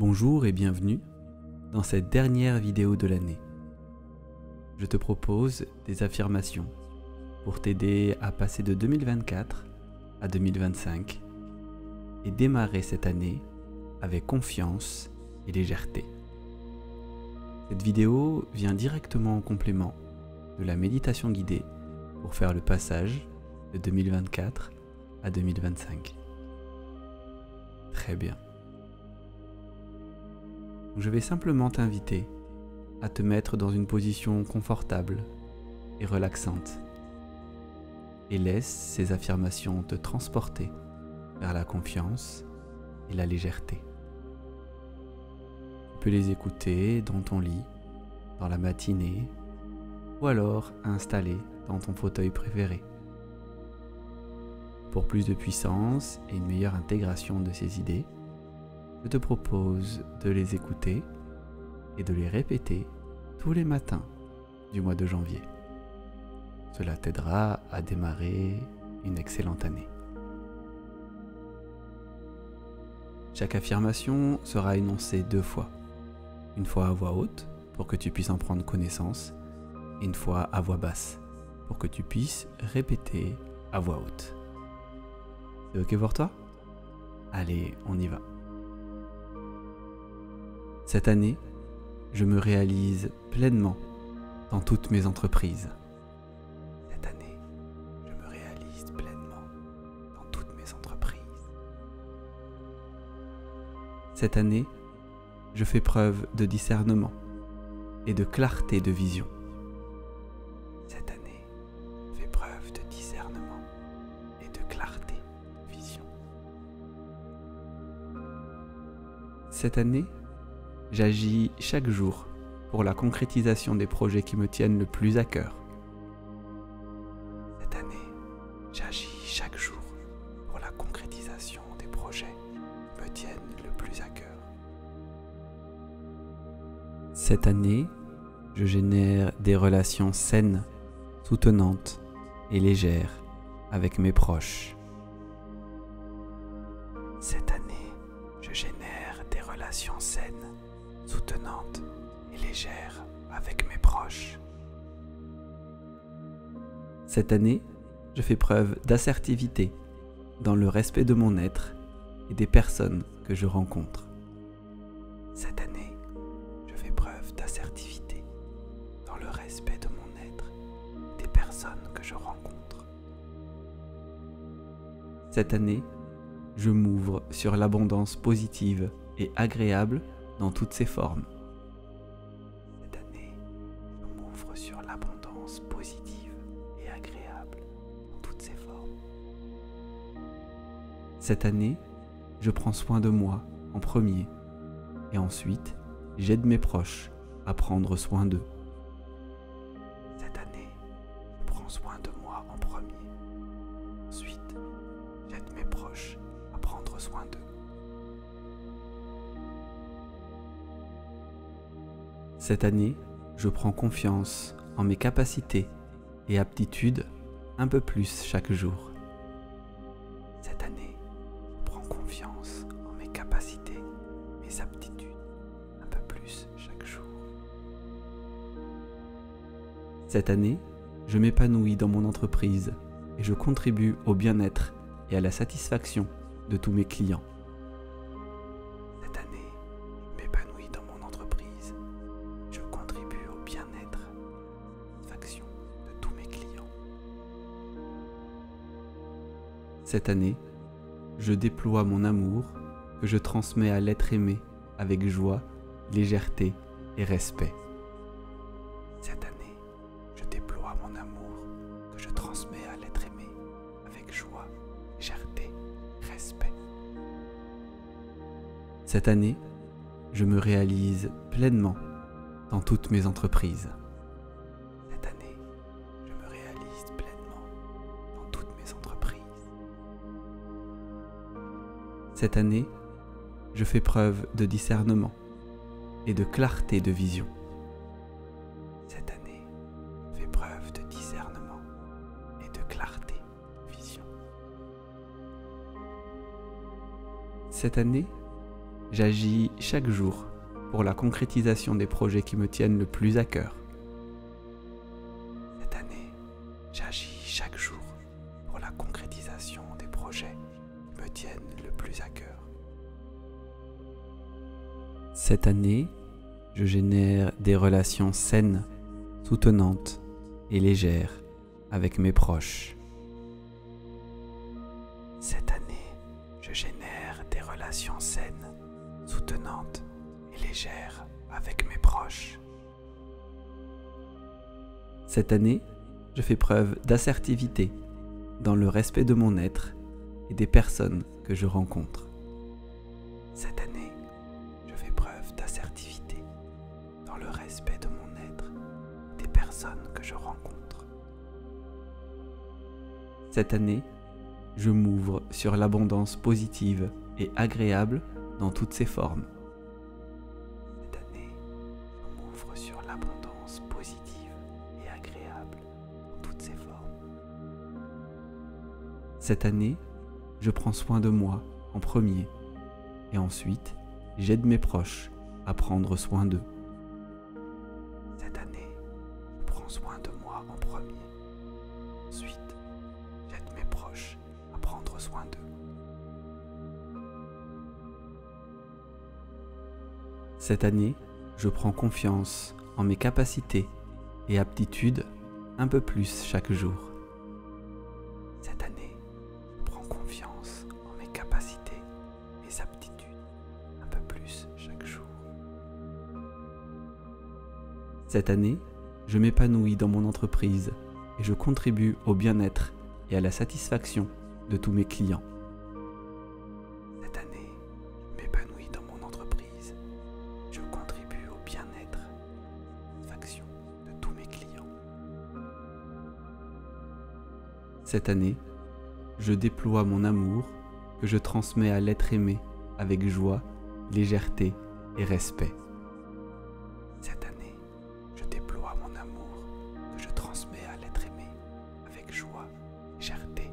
Bonjour et bienvenue dans cette dernière vidéo de l'année. Je te propose des affirmations pour t'aider à passer de 2024 à 2025 et démarrer cette année avec confiance et légèreté. Cette vidéo vient directement en complément de la méditation guidée pour faire le passage de 2024 à 2025. Très bien. Je vais simplement t'inviter à te mettre dans une position confortable et relaxante et laisse ces affirmations te transporter vers la confiance et la légèreté. Tu peux les écouter dans ton lit, dans la matinée ou alors installé dans ton fauteuil préféré. Pour plus de puissance et une meilleure intégration de ces idées, je te propose de les écouter et de les répéter tous les matins du mois de janvier. Cela t'aidera à démarrer une excellente année. Chaque affirmation sera énoncée 2 fois. Une fois à voix haute pour que tu puisses en prendre connaissance et une fois à voix basse pour que tu puisses répéter à voix haute. C'est ok pour toi? Allez, on y va. Cette année, je me réalise pleinement dans toutes mes entreprises. Cette année, je me réalise pleinement dans toutes mes entreprises. Cette année, je fais preuve de discernement et de clarté de vision. Cette année, je fais preuve de discernement et de clarté de vision. Cette année, j'agis chaque jour pour la concrétisation des projets qui me tiennent le plus à cœur. Cette année, j'agis chaque jour pour la concrétisation des projets qui me tiennent le plus à cœur. Cette année, je génère des relations saines, soutenantes et légères avec mes proches. Cette année, je génère des relations saines, soutenante et légère avec mes proches. Cette année, je fais preuve d'assertivité dans le respect de mon être et des personnes que je rencontre. Cette année, je fais preuve d'assertivité dans le respect de mon être et des personnes que je rencontre. Cette année, je m'ouvre sur l'abondance positive et agréable dans toutes ses formes. Cette année, je m'ouvre sur l'abondance positive et agréable dans toutes ses formes. Cette année, je prends soin de moi en premier et ensuite, j'aide mes proches à prendre soin d'eux. Cette année, je prends soin de moi en premier. Ensuite, j'aide mes proches à prendre soin d'eux. Cette année, je prends confiance en mes capacités et aptitudes un peu plus chaque jour. Cette année, je prends confiance en mes capacités, mes aptitudes un peu plus chaque jour. Cette année, je m'épanouis dans mon entreprise et je contribue au bien-être et à la satisfaction de tous mes clients. Cette année, je m'épanouis dans mon entreprise. Je contribue au bien-être et à la satisfaction de tous mes clients. Cette année, je déploie mon amour que je transmets à l'être aimé avec joie, légèreté et respect. Cette année, je déploie mon amour que je transmets à l'être aimé avec joie, légèreté, respect. Cette année, je me réalise pleinement dans toutes mes entreprises. Cette année, je me réalise pleinement dans toutes mes entreprises. Cette année, je fais preuve de discernement et de clarté de vision. Cette année, je fais preuve de discernement et de clarté de vision. Cette année, j'agis chaque jour pour la concrétisation des projets qui me tiennent le plus à cœur. Cette année, j'agis chaque jour pour la concrétisation des projets qui me tiennent le plus à cœur. Cette année, je génère des relations saines, soutenantes et légères avec mes proches. Cette année, je génère des relations saines, soutenantes et légères avec mes proches. Cette année, je fais preuve d'assertivité dans le respect de mon être et des personnes que je rencontre. Cette année, je fais preuve d'assertivité dans le respect de mon être et des personnes que je rencontre. Cette année, je m'ouvre sur l'abondance positive et agréable dans toutes ses formes. Cette année, je m'ouvre sur l'abondance positive et agréable dans toutes ses formes. Cette année, je prends soin de moi en premier et ensuite, j'aide mes proches à prendre soin d'eux. Cette année, je prends soin de moi en premier. Ensuite, j'aide mes proches à prendre soin d'eux. Cette année, je prends confiance en mes capacités et aptitudes un peu plus chaque jour. Cette année, je prends confiance en mes capacités et mes aptitudes un peu plus chaque jour. Cette année, je m'épanouis dans mon entreprise et je contribue au bien-être et à la satisfaction de tous mes clients. Cette année, je m'épanouis dans mon entreprise. Je contribue au bien-être et à la satisfaction de tous mes clients. Cette année, je déploie mon amour que je transmets à l'être aimé avec joie, légèreté et respect. Cette année, je déploie mon amour que je transmets à l'être aimé avec joie, légèreté,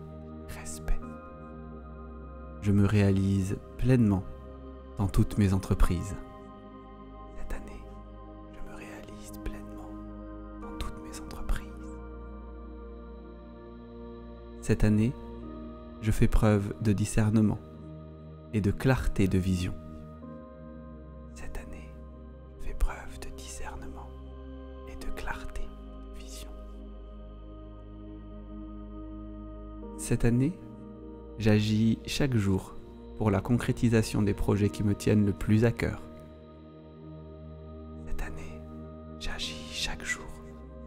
respect. Je me réalise pleinement dans toutes mes entreprises. Cette année, je me réalise pleinement dans toutes mes entreprises. Cette année, je fais preuve de discernement et de clarté de vision. Cette année, je fais preuve de discernement et de clarté de vision. Cette année, j'agis chaque jour pour la concrétisation des projets qui me tiennent le plus à cœur. Cette année, j'agis chaque jour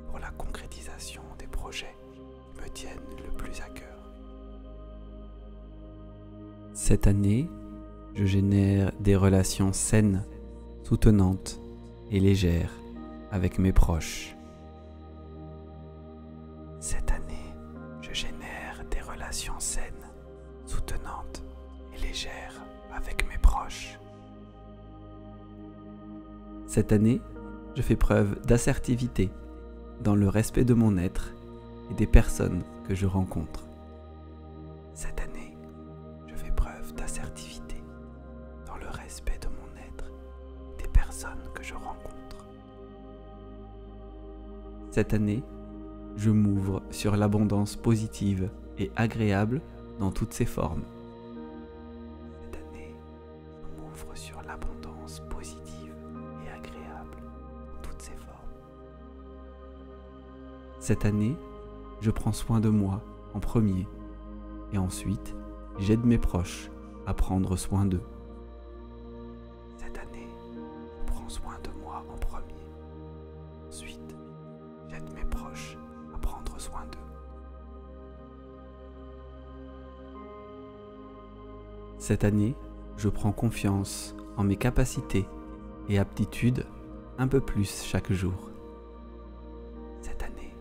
pour la concrétisation des projets qui me tiennent le plus à cœur. Cette année, je génère des relations saines, soutenantes et légères avec mes proches. Cette année, je génère des relations saines, soutenantes et légères avec mes proches. Cette année, je fais preuve d'assertivité dans le respect de mon être et des personnes que je rencontre. Cette année, je fais preuve d'assertivité dans le respect de mon être et des personnes que je rencontre. Cette année, je m'ouvre sur l'abondance positive et agréable dans toutes ses formes. Cette année, je m'ouvre sur l'abondance positive et agréable dans toutes ses formes. Cette année, je prends soin de moi en premier et ensuite, j'aide mes proches à prendre soin d'eux. Cette année, je prends soin de moi en premier. Ensuite, j'aide mes proches à prendre soin d'eux. Cette année, je prends confiance en mes capacités et aptitudes un peu plus chaque jour. Cette année,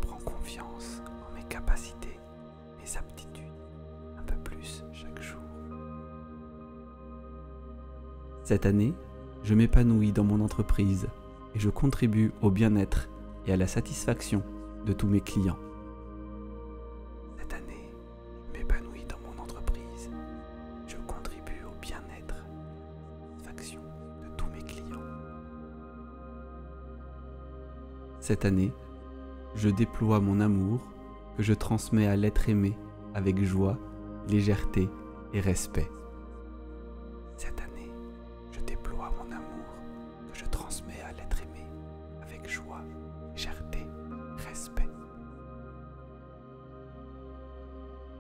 je prends confiance en mes capacités, mes aptitudes un peu plus chaque jour. Cette année, je m'épanouis dans mon entreprise et je contribue au bien-être et à la satisfaction de tous mes clients. Cette année, je m'épanouis dans mon entreprise. Je contribue au bien-être Cette année, je déploie mon amour que je transmets à l'être aimé avec joie, légèreté et respect. Cette année, je déploie mon amour que je transmets à l'être aimé avec joie, légèreté, respect.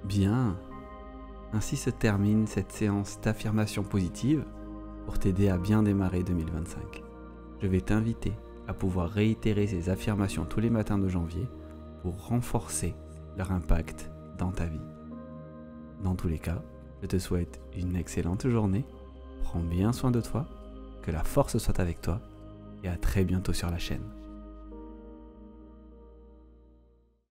Bien, ainsi se termine cette séance d'affirmation positive pour t'aider à bien démarrer 2025. Je vais t'inviter à pouvoir réitérer ces affirmations tous les matins de janvier pour renforcer leur impact dans ta vie. Dans tous les cas, je te souhaite une excellente journée, prends bien soin de toi, que la force soit avec toi et à très bientôt sur la chaîne.